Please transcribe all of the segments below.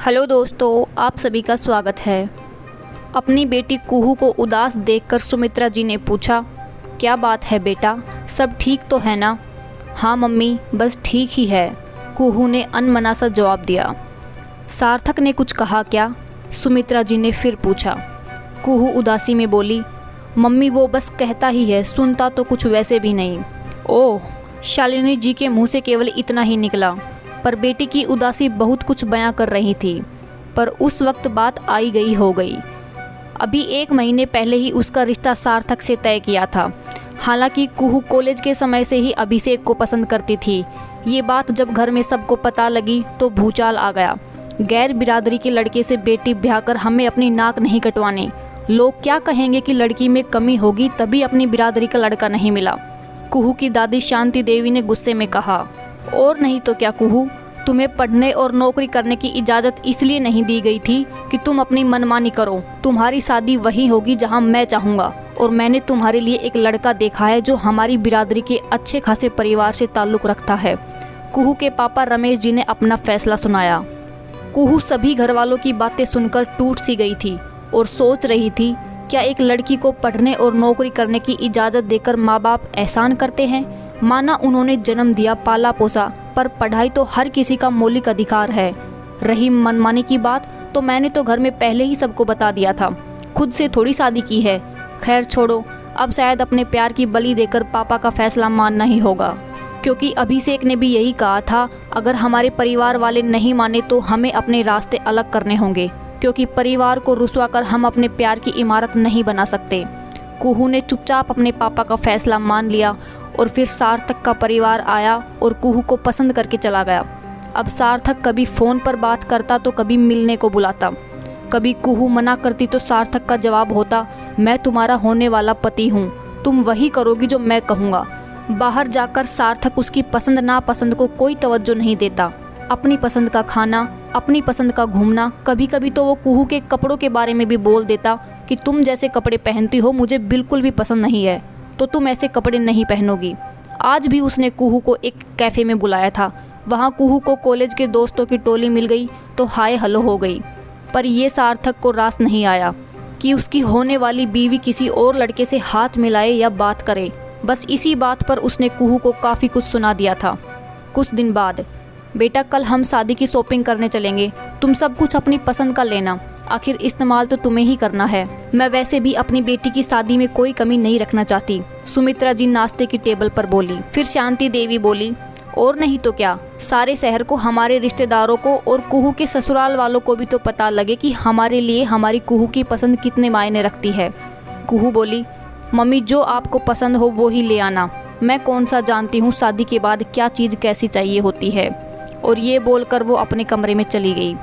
Hello दोस्तों, आप सभी का स्वागत है। अपनी बेटी कुहू को उदास देखकर सुमित्रा जी ने पूछा, क्या बात है बेटा, सब ठीक तो है ना? हाँ मम्मी, बस ठीक ही है, कुहू ने अनमना सा जवाब दिया। सार्थक ने कुछ कहा क्या? सुमित्रा जी ने फिर पूछा। कुहू उदासी में बोली, मम्मी वो बस कहता ही है, सुनता तो कुछ वैसे भी नहीं। ओह, शालिनी जी के मुंह से केवल इतना ही निकला, पर बेटी की उदासी बहुत कुछ बयां कर रही थी। पर उस वक्त बात आई गई हो गई। अभी 1 महीने पहले ही उसका रिश्ता सार्थक से तय किया था। हालांकि कुहू कॉलेज के समय से ही अभिषेक को पसंद करती थी। ये बात जब घर में सबको पता लगी तो भूचाल आ गया। गैर बिरादरी के लड़के से बेटी ब्याह कर हमें अपनी नाक नहीं कटवानी। लोग क्या कहेंगे कि लड़की में कमी होगी तभी अपनी बिरादरी का लड़का नहीं मिला। कुहू की दादी शांति देवी ने गुस्से में कहा। और नहीं तो क्या कुहू, तुम्हें पढ़ने और नौकरी करने की इजाज़त इसलिए नहीं दी गई थी कि तुम अपनी मनमानी करो। तुम्हारी शादी वही होगी जहां मैं चाहूँगा, और मैंने तुम्हारे लिए एक लड़का देखा है जो हमारी बिरादरी के अच्छे खासे परिवार से ताल्लुक़ रखता है। कुहू के पापा रमेश जी ने अपना फैसला सुनाया। कुहू सभी घर वालों की बातें सुनकर टूट सी गई थी और सोच रही थी, क्या एक लड़की को पढ़ने और नौकरी करने की इजाज़त देकर माँ बाप एहसान करते हैं? माना उन्होंने जन्म दिया, पाला पोसा, पर पढ़ाई तो हर किसी का मौलिक अधिकार है। रही मनमानी की बात, तो मैंने तो घर में पहले ही सबको बता दिया था, खुद से थोड़ी शादी की है। खैर छोड़ो, अब शायद अपने प्यार की बलि देकर पापा का फैसला मानना ही होगा, क्योंकि अभिषेक ने भी यही कहा था, अगर हमारे परिवार वाले नहीं माने तो हमें अपने रास्ते अलग करने होंगे, क्योंकि परिवार को रुसवा कर हम अपने प्यार की इमारत नहीं बना सकते। कुहू ने चुपचाप अपने पापा का फैसला मान लिया और फिर सार्थक का परिवार आया और कुहू को पसंद करके चला गया। अब सार्थक कभी फ़ोन पर बात करता तो कभी मिलने को बुलाता। कभी कुहू मना करती तो सार्थक का जवाब होता, मैं तुम्हारा होने वाला पति हूँ, तुम वही करोगी जो मैं कहूँगा। बाहर जाकर सार्थक उसकी पसंद नापसंद को कोई तवज्जो नहीं देता। अपनी पसंद का खाना, अपनी पसंद का घूमना, कभी कभी तो वो कुहू के कपड़ों के बारे में भी बोल देता कि तुम जैसे कपड़े पहनती हो मुझे बिल्कुल भी पसंद नहीं है, तो तुम ऐसे कपड़े नहीं पहनोगी। आज भी उसने कुहू को एक कैफ़े में बुलाया था। वहाँ कुहू को कॉलेज के दोस्तों की टोली मिल गई तो हाय हलो हो गई। पर ये सार्थक को रास नहीं आया कि उसकी होने वाली बीवी किसी और लड़के से हाथ मिलाए या बात करे। बस इसी बात पर उसने कुहू को काफ़ी कुछ सुना दिया था। कुछ दिन बाद, बेटा कल हम शादी की शॉपिंग करने चलेंगे, तुम सब कुछ अपनी पसंद का लेना, आखिर इस्तेमाल तो तुम्हें ही करना है। मैं वैसे भी अपनी बेटी की शादी में कोई कमी नहीं रखना चाहती, सुमित्रा जी नाश्ते की टेबल पर बोली। फिर शांति देवी बोली, और नहीं तो क्या, सारे शहर को, हमारे रिश्तेदारों को और कुहू के ससुराल वालों को भी तो पता लगे कि हमारे लिए हमारी कुहू की पसंद कितने मायने रखती है। कुहू बोली, मम्मी जो आपको पसंद हो वो ही ले आना, मैं कौन सा जानती हूँ शादी के बाद क्या चीज़ कैसी चाहिए होती है। और ये बोलकर वो अपने कमरे में चली गई।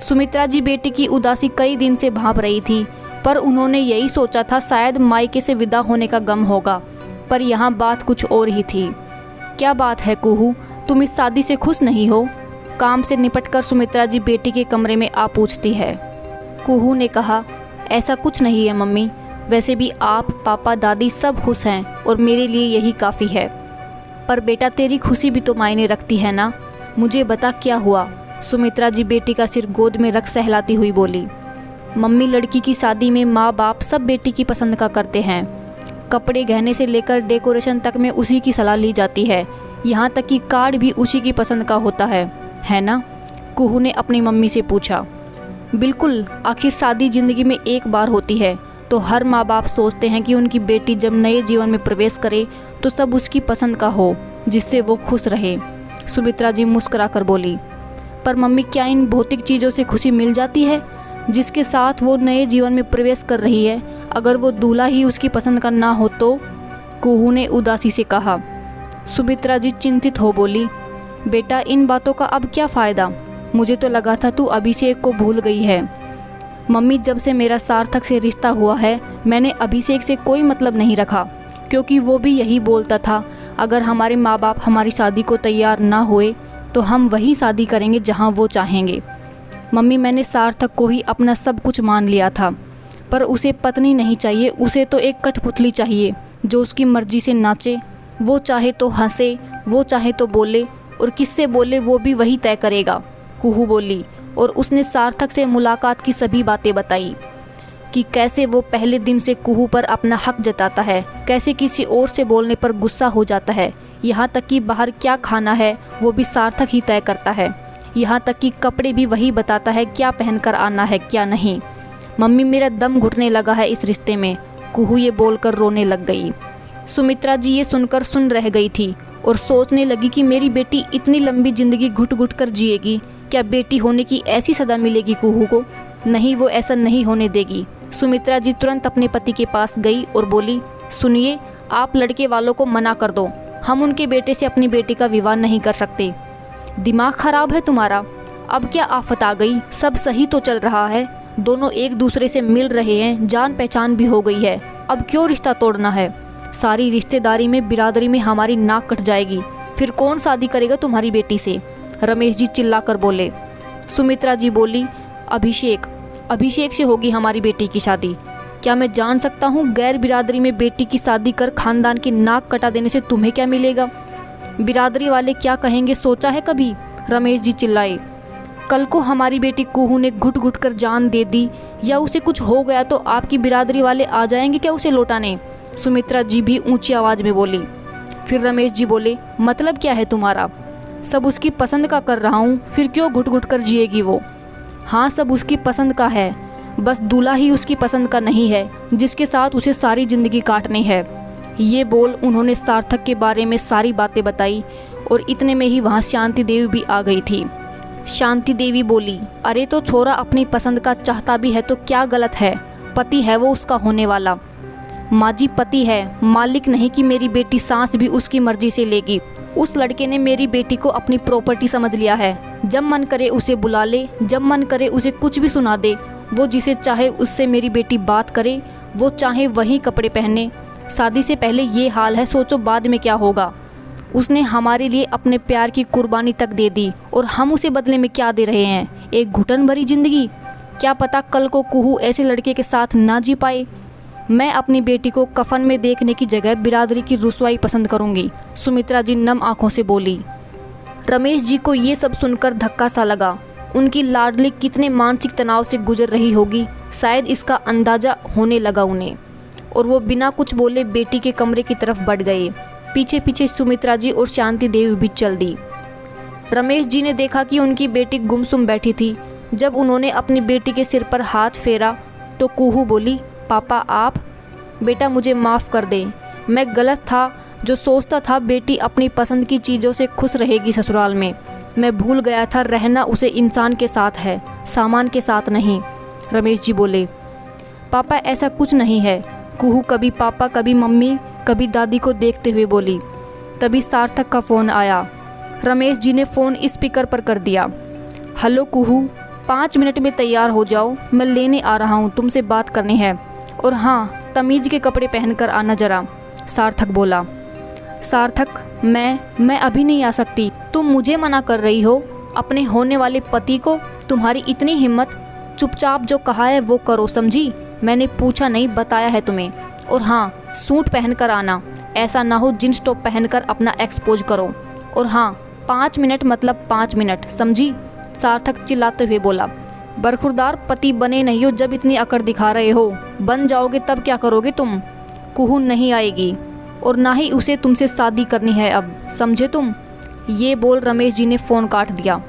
सुमित्रा जी बेटी की उदासी कई दिन से भांप रही थी, पर उन्होंने यही सोचा था शायद मायके से विदा होने का गम होगा, पर यहाँ बात कुछ और ही थी। क्या बात है कुहू, तुम इस शादी से खुश नहीं हो? काम से निपटकर सुमित्रा जी बेटी के कमरे में आ पूछती है। कुहू ने कहा, ऐसा कुछ नहीं है मम्मी, वैसे भी आप, पापा, दादी सब खुश हैं और मेरे लिए यही काफ़ी है। पर बेटा तेरी खुशी भी तो मायने रखती है ना, मुझे बता क्या हुआ? सुमित्रा जी बेटी का सिर गोद में रख सहलाती हुई बोली। मम्मी लड़की की शादी में माँ बाप सब बेटी की पसंद का करते हैं। कपड़े गहने से लेकर डेकोरेशन तक में उसी की सलाह ली जाती है, यहाँ तक कि कार्ड भी उसी की पसंद का होता है ना? कुहू ने अपनी मम्मी से पूछा। बिल्कुल, आखिर शादी ज़िंदगी में एक बार होती है, तो हर माँ बाप सोचते हैं कि उनकी बेटी जब नए जीवन में प्रवेश करे तो सब उसकी पसंद का हो, जिससे वो खुश रहे। सुमित्रा जी मुस्कुरा कर बोली, पर मम्मी क्या इन भौतिक चीज़ों से खुशी मिल जाती है? जिसके साथ वो नए जीवन में प्रवेश कर रही है, अगर वो दूल्हा ही उसकी पसंद का ना हो तो? कुहू ने उदासी से कहा। सुमित्रा जी चिंतित हो बोली, बेटा इन बातों का अब क्या फ़ायदा? मुझे तो लगा था तू अभिषेक को भूल गई है। मम्मी जब से मेरा सार्थक से रिश्ता हुआ है मैंने अभिषेक से कोई मतलब नहीं रखा, क्योंकि वो भी यही बोलता था, अगर हमारे माँ बाप हमारी शादी को तैयार ना हुए तो हम वही शादी करेंगे जहाँ वो चाहेंगे। मम्मी मैंने सार्थक को ही अपना सब कुछ मान लिया था, पर उसे पत्नी नहीं चाहिए, उसे तो एक कठपुतली चाहिए जो उसकी मर्जी से नाचे। वो चाहे तो हंसे, वो चाहे तो बोले, और किससे बोले वो भी वही तय करेगा। कुहू बोली, और उसने सार्थक से मुलाकात की सभी बातें बताई कि कैसे वो पहले दिन से कुहू पर अपना हक जताता है, कैसे किसी और से बोलने पर गुस्सा हो जाता है, यहाँ तक कि बाहर क्या खाना है वो भी सार्थक ही तय करता है, यहाँ तक कि कपड़े भी वही बताता है क्या पहनकर आना है क्या नहीं। मम्मी मेरा दम घुटने लगा है इस रिश्ते में, कुहू ये बोलकर रोने लग गई। सुमित्रा जी ये सुनकर सुन रह गई थी और सोचने लगी कि मेरी बेटी इतनी लंबी जिंदगी घुट घुट कर जिएगी, क्या बेटी होने की ऐसी सजा मिलेगी कुहू को? नहीं, वो ऐसा नहीं होने देगी। सुमित्रा जी तुरंत अपने पति के पास गई और बोली, सुनिए, आप लड़के वालों को मना कर दो, हम उनके बेटे से अपनी बेटी का विवाह नहीं कर सकते। दिमाग खराब है तुम्हारा? अब क्या आफत आ गई? सब सही तो चल रहा है, दोनों एक दूसरे से मिल रहे हैं, जान पहचान भी हो गई है, अब क्यों रिश्ता तोड़ना है? सारी रिश्तेदारी में बिरादरी में हमारी नाक कट जाएगी, फिर कौन शादी करेगा तुम्हारी बेटी से? रमेश जी चिल्लाकर बोले। सुमित्रा जी बोली, अभिषेक से होगी हमारी बेटी की शादी। क्या मैं जान सकता हूँ गैर बिरादरी में बेटी की शादी कर खानदान की नाक कटा देने से तुम्हें क्या मिलेगा? बिरादरी वाले क्या कहेंगे सोचा है कभी? रमेश जी चिल्लाए। कल को हमारी बेटी कुहू ने घुट घुट कर जान दे दी या उसे कुछ हो गया तो आपकी बिरादरी वाले आ जाएंगे क्या उसे लौटाने? सुमित्रा जी भी ऊंची आवाज़ में बोली। फिर रमेश जी बोले, मतलब क्या है तुम्हारा? सब उसकी पसंद का कर रहा हूँ, फिर क्यों घुट घुट कर जिएगी वो? हाँ, सब उसकी पसंद का है, बस दूल्हा ही उसकी पसंद का नहीं है जिसके साथ उसे सारी ज़िंदगी काटनी है। ये बोल उन्होंने सार्थक के बारे में सारी बातें बताई और इतने में ही वहाँ शांति देवी भी आ गई थी। शांति देवी बोली, अरे तो छोरा अपनी पसंद का चाहता भी है तो क्या गलत है? पति है वो उसका होने वाला। माँ जी, पति है, मालिक नहीं कि मेरी बेटी सांस भी उसकी मर्जी से लेगी। उस लड़के ने मेरी बेटी को अपनी प्रॉपर्टी समझ लिया है, जब मन करे उसे बुला ले, जब मन करे उसे कुछ भी सुना दे, वो जिसे चाहे उससे मेरी बेटी बात करे, वो चाहे वही कपड़े पहने। शादी से पहले ये हाल है, सोचो बाद में क्या होगा। उसने हमारे लिए अपने प्यार की कुर्बानी तक दे दी और हम उसे बदले में क्या दे रहे हैं? एक घुटन भरी जिंदगी। क्या पता कल को कुहू ऐसे लड़के के साथ ना जी पाए। मैं अपनी बेटी को कफन में देखने की जगह बिरादरी की रुसवाई पसंद करूंगी, सुमित्रा जी नम आंखों से बोली। रमेश जी को ये सब सुनकर धक्का सा लगा। उनकी लाडली कितने मानसिक तनाव से गुजर रही होगी, शायद इसका अंदाजा होने लगा उन्हें, और वो बिना कुछ बोले बेटी के कमरे की तरफ बढ़ गए। पीछे पीछे सुमित्रा जी और शांति देवी भी चल दी। रमेश जी ने देखा कि उनकी बेटी गुमसुम बैठी थी। जब उन्होंने अपनी बेटी के सिर पर हाथ फेरा तो कुहू बोली, पापा आप? बेटा मुझे माफ़ कर दे, मैं गलत था जो सोचता था बेटी अपनी पसंद की चीज़ों से खुश रहेगी ससुराल में। मैं भूल गया था रहना उसे इंसान के साथ है, सामान के साथ नहीं। रमेश जी बोले, पापा ऐसा कुछ नहीं है। कुहू कभी पापा कभी मम्मी कभी दादी को देखते हुए बोली। तभी सार्थक का फ़ोन आया। रमेश जी ने फ़ोन स्पीकर पर कर दिया। हेलो कुहू, 5 मिनट में तैयार हो जाओ, मैं लेने आ रहा हूँ, तुमसे बात करनी है। और हाँ, तमीज़ के कपड़े पहनकर आना जरा, सार्थक बोला। सार्थक, मैं अभी नहीं आ सकती। तुम मुझे मना कर रही हो? अपने होने वाले पति को? तुम्हारी इतनी हिम्मत? चुपचाप जो कहा है वो करो, समझी? मैंने पूछा नहीं, बताया है तुम्हें। और हाँ, सूट पहनकर आना, ऐसा ना हो जींस टॉप पहनकर अपना एक्सपोज करो। और हाँ, 5 मिनट मतलब 5 मिनट, समझी? सार्थक चिल्लाते हुए बोला। बरखुरदार पति बने नहीं हो जब इतनी अकड़ दिखा रहे हो, बन जाओगे तब क्या करोगे तुम? कुहू नहीं आएगी और ना ही उसे तुमसे शादी करनी है अब, समझे तुम? ये बोल रमेश जी ने फ़ोन काट दिया।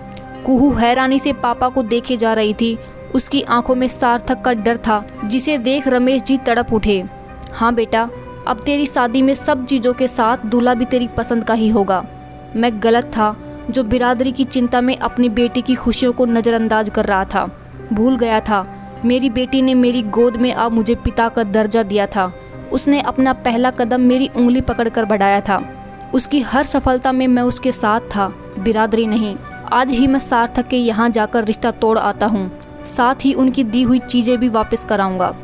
कुहू हैरानी से पापा को देखे जा रही थी। उसकी आंखों में सार्थक का डर था, जिसे देख रमेश जी तड़प उठे। हाँ बेटा, अब तेरी शादी में सब चीज़ों के साथ दूल्हा भी तेरी पसंद का ही होगा। मैं गलत था जो बिरादरी की चिंता में अपनी बेटी की खुशियों को नज़रअंदाज कर रहा था। भूल गया था मेरी बेटी ने मेरी गोद में अब मुझे पिता का दर्जा दिया था। उसने अपना पहला कदम मेरी उंगली पकड़कर बढ़ाया था। उसकी हर सफलता में मैं उसके साथ था, बिरादरी नहीं। आज ही मैं सार्थक के यहाँ जाकर रिश्ता तोड़ आता हूँ, साथ ही उनकी दी हुई चीज़ें भी वापस कराऊंगा।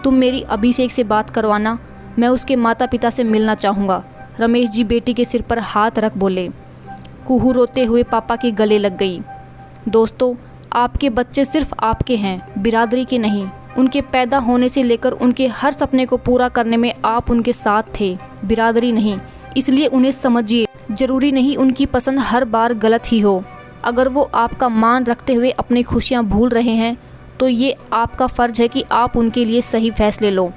तुम मेरी अभिषेक से बात करवाना, मैं उसके माता पिता से मिलना चाहूँगा। रमेश जी बेटी के सिर पर हाथ रख बोले। कुहू रोते हुए पापा के गले लग गई। दोस्तों, आपके बच्चे सिर्फ आपके हैं, बिरादरी के नहीं। उनके पैदा होने से लेकर उनके हर सपने को पूरा करने में आप उनके साथ थे, बिरादरी नहीं। इसलिए उन्हें समझिए, जरूरी नहीं उनकी पसंद हर बार गलत ही हो। अगर वो आपका मान रखते हुए अपनी खुशियाँ भूल रहे हैं तो ये आपका फ़र्ज़ है कि आप उनके लिए सही फ़ैसले लो।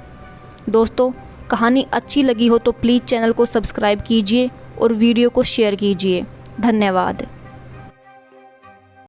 दोस्तों, कहानी अच्छी लगी हो तो प्लीज़ चैनल को सब्सक्राइब कीजिए और वीडियो को शेयर कीजिए। धन्यवाद।